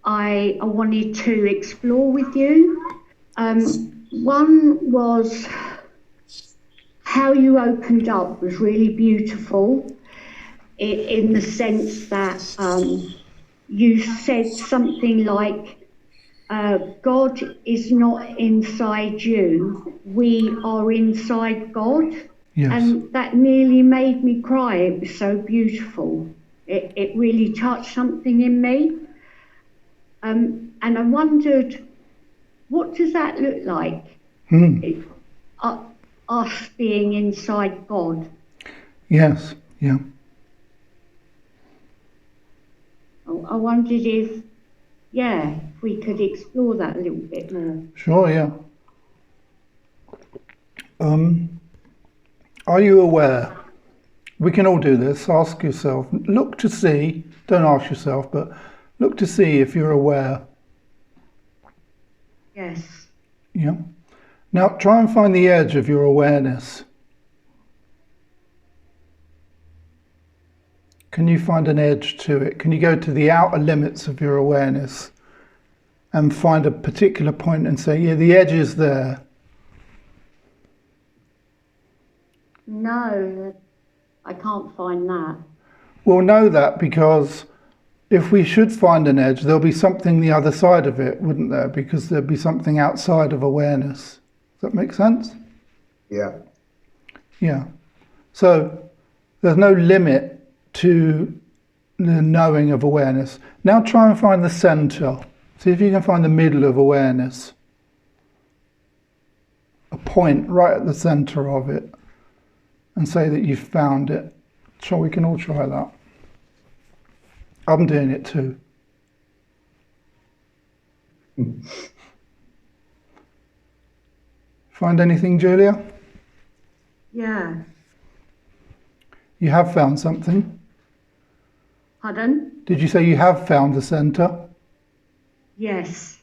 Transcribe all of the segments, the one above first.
I wanted to explore with you. One was how you opened up was really beautiful in the sense that you said something like, God is not inside you, we are inside God. Yes. And that nearly made me cry. It was so beautiful. It really touched something in me. And I wondered, what does that look like? It, us being inside God. Yes. Yeah. I wondered if we could explore that a little bit more. Sure. Yeah. Are you aware? We can all do this. Ask yourself. Look to see. Don't ask yourself, but look to see if you're aware. Yes. Yeah. Now try and find the edge of your awareness. Can you find an edge to it? Can you go to the outer limits of your awareness and find a particular point and say, yeah, the edge is there? No, I can't find that. We'll know that because if we should find an edge, there'll be something the other side of it, wouldn't there? Because there'd be something outside of awareness. Does that make sense? Yeah. Yeah. So there's no limit to the knowing of awareness. Now try and find the center. See if you can find the middle of awareness. A point right at the center of it. And say that you've found it. So we can all try that. I'm doing it too. Find anything, Julia? Yeah. You have found something? Pardon? Did you say you have found the center? Yes.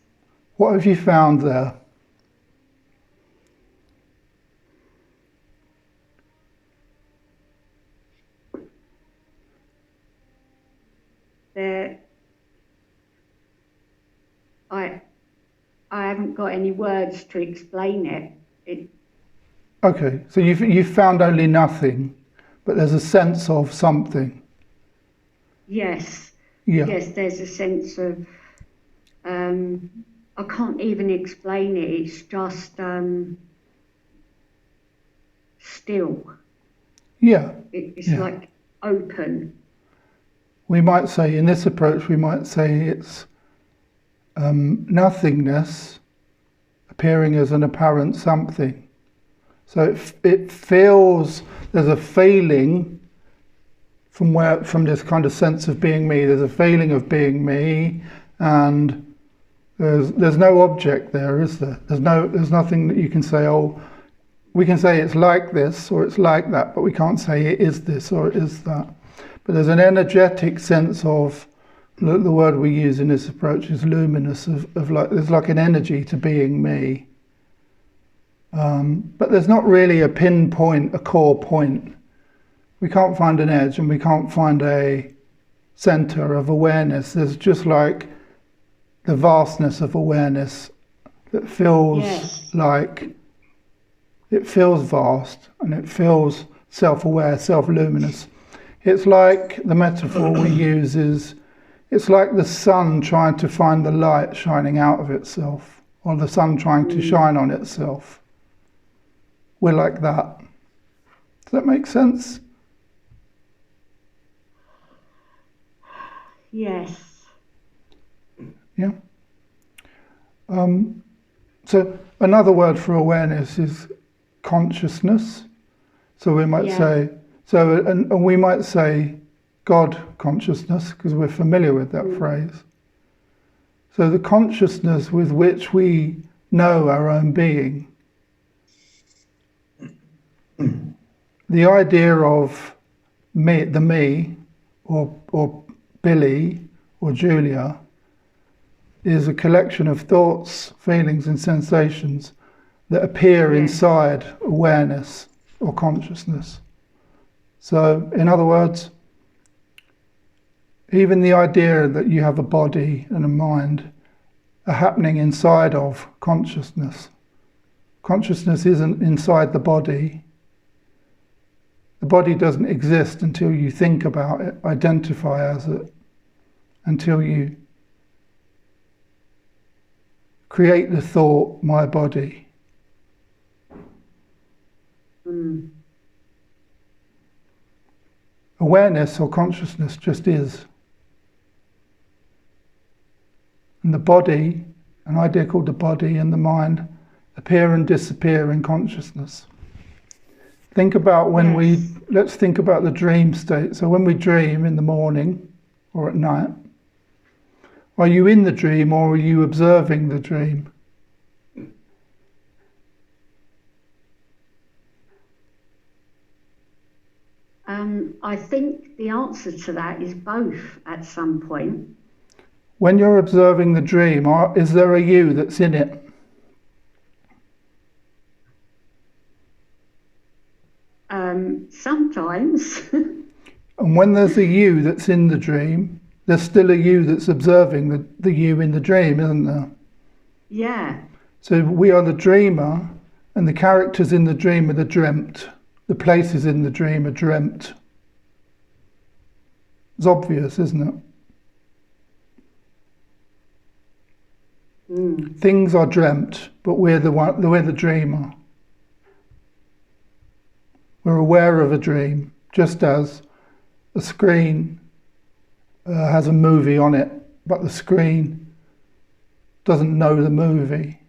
What have you found there? I haven't got any words to explain it. Okay, so you've found only nothing, but there's a sense of something. Yes. Yeah. Yes, there's a sense of, I can't even explain it. It's just still. Yeah. It's yeah. like open. We might say, in this approach, we might say it's nothingness appearing as an apparent something. So it feels, there's a feeling from this kind of sense of being me, there's a feeling of being me, and there's no object there, is there? There's nothing that you can say, oh, we can say it's like this or it's like that, but we can't say it is this or it is that. But there's an energetic sense of, the word we use in this approach is luminous, of like, there's like an energy to being me. But there's not really a pinpoint, a core point. We can't find an edge and we can't find a center of awareness. There's just like the vastness of awareness that feels like, it feels vast and it feels self-aware, self-luminous. It's like the metaphor we use is, it's like the sun trying to find the light shining out of itself, or the sun trying to shine on itself. We're like that. Does that make sense? Yes. Yeah. So another word for awareness is consciousness. So we might say, and we might say God consciousness, because we're familiar with that phrase. So the consciousness with which we know our own being. The idea of me, the me, or Billy, or Julia, is a collection of thoughts, feelings and sensations that appear inside awareness or consciousness. So, in other words, Even the idea that you have a body and a mind are happening inside of consciousness. Consciousness isn't inside the body. The body doesn't exist until you think about it, identify as it, until you create the thought, my body. Awareness or consciousness just is. And the body, an idea called the body and the mind, appear and disappear in consciousness. Think about when let's think about the dream state. So when we dream in the morning or at night, are you in the dream or are you observing the dream? I think the answer to that is both at some point. When you're observing the dream, is there a you that's in it? Sometimes. And when there's a you that's in the dream, there's still a you that's observing the you in the dream, isn't there? Yeah. So we are the dreamer, and the characters in the dream are the dreamt. The places in the dream are dreamt. It's obvious, isn't it? Things are dreamt, but we're the dreamer. We're aware of a dream, just as a screen has a movie on it, but the screen doesn't know the movie.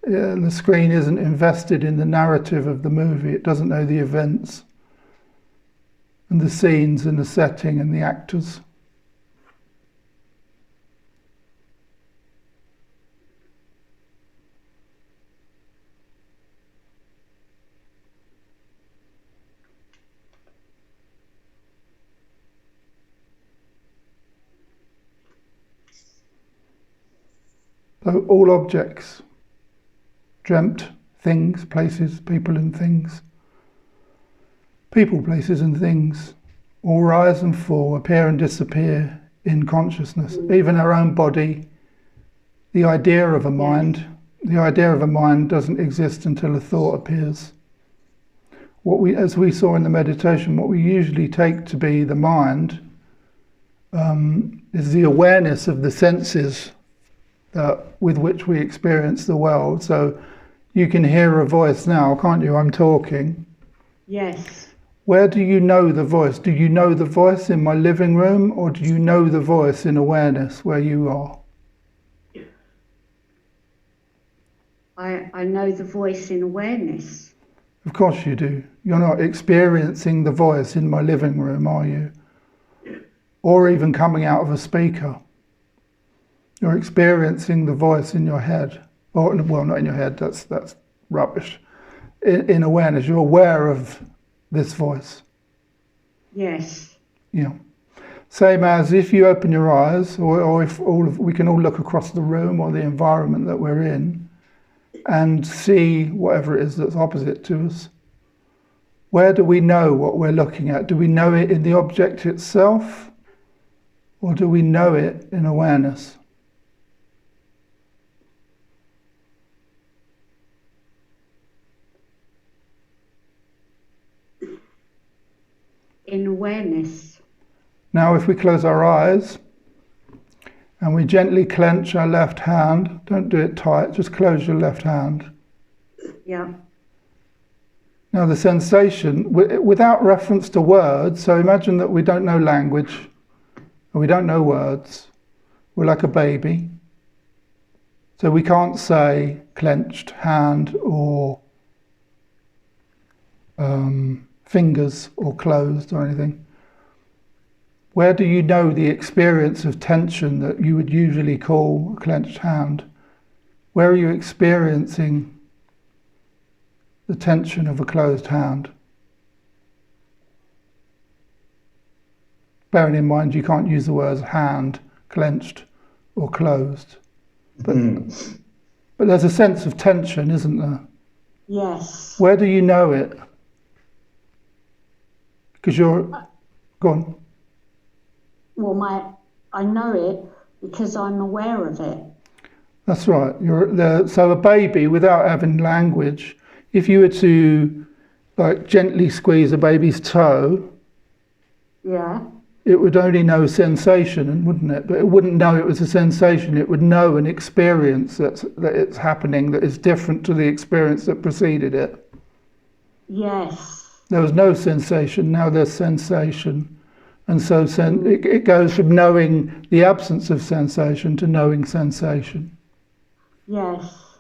The screen isn't invested in the narrative of the movie. It doesn't know the events and the scenes and the setting and the actors. So all objects, dreamt, things, places, people and things, people, places and things, all rise and fall, appear and disappear in consciousness. Even our own body, the idea of a mind, doesn't exist until a thought appears. As we saw in the meditation, what we usually take to be the mind is the awareness of the senses with which we experience the world. So you can hear a voice now, can't you? I'm talking. Yes. Where do you know the voice? Do you know the voice in my living room, or do you know the voice in awareness where you are? I know the voice in awareness. Of course you do. You're not experiencing the voice in my living room, are you? Or even coming out of a speaker. You're experiencing the voice in your head. Or, well, not in your head, that's rubbish. In awareness, you're aware of this voice. Yes. Yeah. Same as if you open your eyes, or if we can all look across the room or the environment that we're in and see whatever it is that's opposite to us. Where do we know what we're looking at? Do we know it in the object itself, or do we know it in awareness? In awareness. Now if we close our eyes and we gently clench our left hand, don't do it tight, just close your left hand. Yeah. Now the sensation, without reference to words, so imagine that we don't know language, and we don't know words, we're like a baby. So we can't say clenched hand or fingers or closed or anything. Where do you know the experience of tension that you would usually call a clenched hand? Where are you experiencing the tension of a closed hand? Bearing in mind you can't use the words hand, clenched or closed. But there's a sense of tension, isn't there? Yes. Where do you know it? Because you're... Go on. Well, I know it because I'm aware of it. That's right. So a baby, without having language, if you were to like gently squeeze a baby's toe, Yeah. it would only know sensation, wouldn't it? But it wouldn't know it was a sensation. It would know an experience that it's happening that is different to the experience that preceded it. Yes. There was no sensation. Now there's sensation. And so it goes from knowing the absence of sensation to knowing sensation. Yes.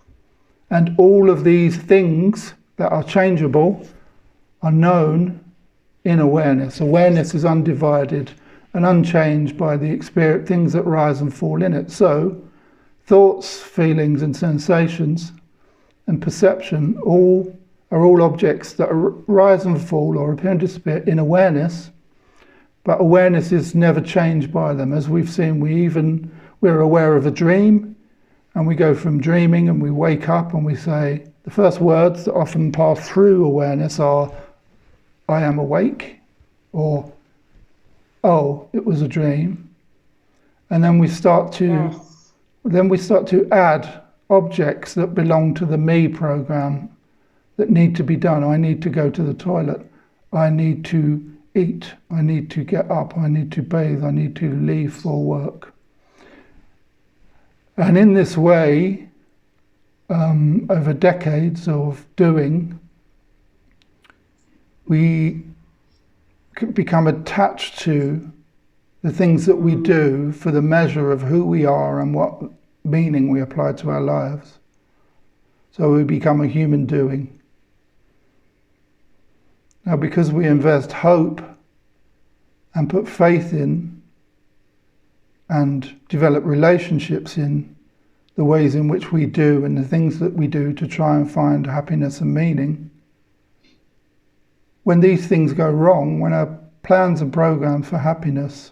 And all of these things that are changeable are known in awareness. Awareness is undivided and unchanged by the experience, things that rise and fall in it. So thoughts, feelings and sensations and perception are all objects that rise and fall or appear and disappear in awareness, but awareness is never changed by them. As we've seen, we're aware of a dream, and we go from dreaming and we wake up and we say, the first words that often pass through awareness are, I am awake, or, oh, it was a dream. And then we start to add objects that belong to the me program that need to be done. I need to go to the toilet. I need to eat. I need to get up. I need to bathe. I need to leave for work. And in this way, over decades of doing, we become attached to the things that we do for the measure of who we are and what meaning we apply to our lives. So we become a human doing. Now, because we invest hope and put faith in and develop relationships in the ways in which we do and the things that we do to try and find happiness and meaning, when these things go wrong, when our plans and programs for happiness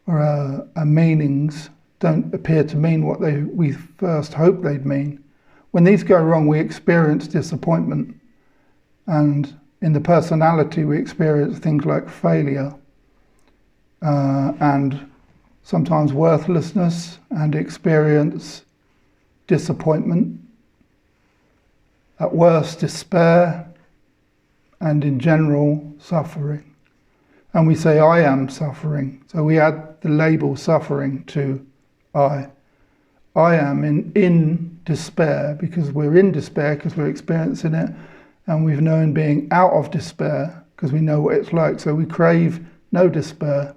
or our meanings don't appear to mean what we first hoped they'd mean, when these go wrong, we experience disappointment. And in the personality, we experience things like failure and sometimes worthlessness, and experience disappointment, at worst despair, and in general suffering. And we say, I am suffering. So we add the label suffering to I. I am in despair, because we're in despair because we're experiencing it, and we've known being out of despair because we know what it's like. So we crave no despair,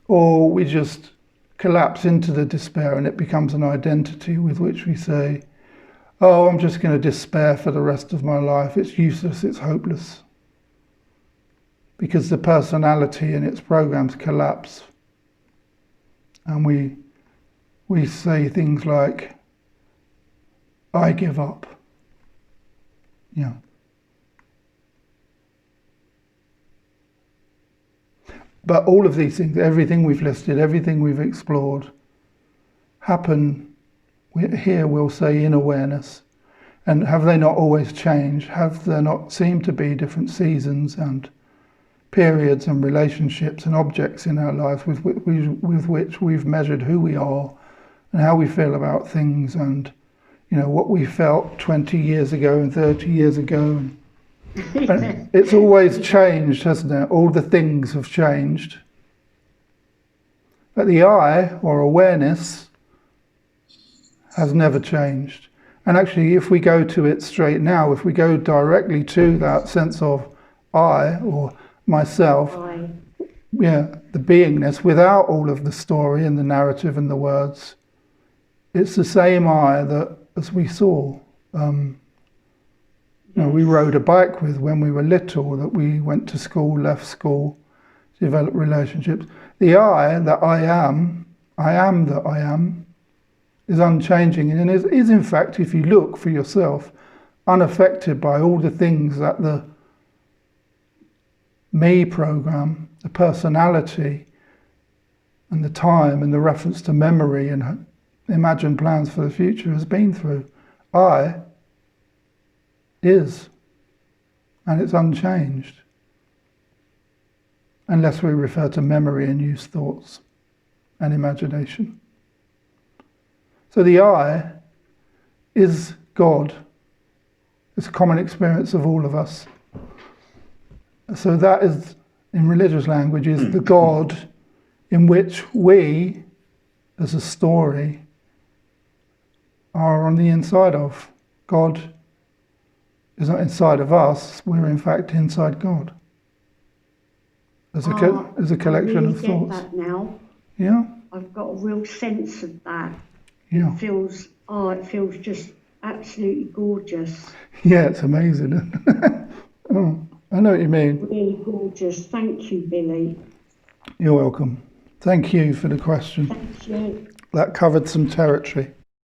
or we just collapse into the despair and it becomes an identity with which we say, oh, I'm just going to despair for the rest of my life. It's useless, it's hopeless. Because the personality and its programs collapse. And we say things like, I give up. Yeah. But all of these things, everything we've listed, everything we've explored, happen, here we'll say, in awareness. And have they not always changed? Have there not seemed to be different seasons and periods and relationships and objects in our lives with which we've measured who we are and how we feel about things, and what we felt 20 years ago and 30 years ago? And it's always changed, hasn't it? All the things have changed. But the I, or awareness, has never changed. And actually, if we go to it straight now, if we go directly to that sense of I, or myself, the beingness, without all of the story and the narrative and the words, it's the same I that as we saw. We rode a bike with when we were little, that we went to school, left school, developed relationships. The I that I am that I am, is unchanging, and is in fact, if you look for yourself, unaffected by all the things that the me program, the personality, and the time, and the reference to memory and imagined plans for the future has been through. I is, and it's unchanged, unless we refer to memory and use thoughts. and imagination. So the I is God. It's a common experience of all of us. So that is, in religious language, is the God in which we, as a story, are on the inside of. God is not inside of us, we're in fact inside God. As a collection I really of thoughts. get that now. Yeah? I've got a real sense of that. Yeah. It feels just absolutely gorgeous. Yeah, it's amazing. Oh, I know what you mean. Really gorgeous. Thank you, Billy. You're welcome. Thank you for the question. Thank you. That covered some territory.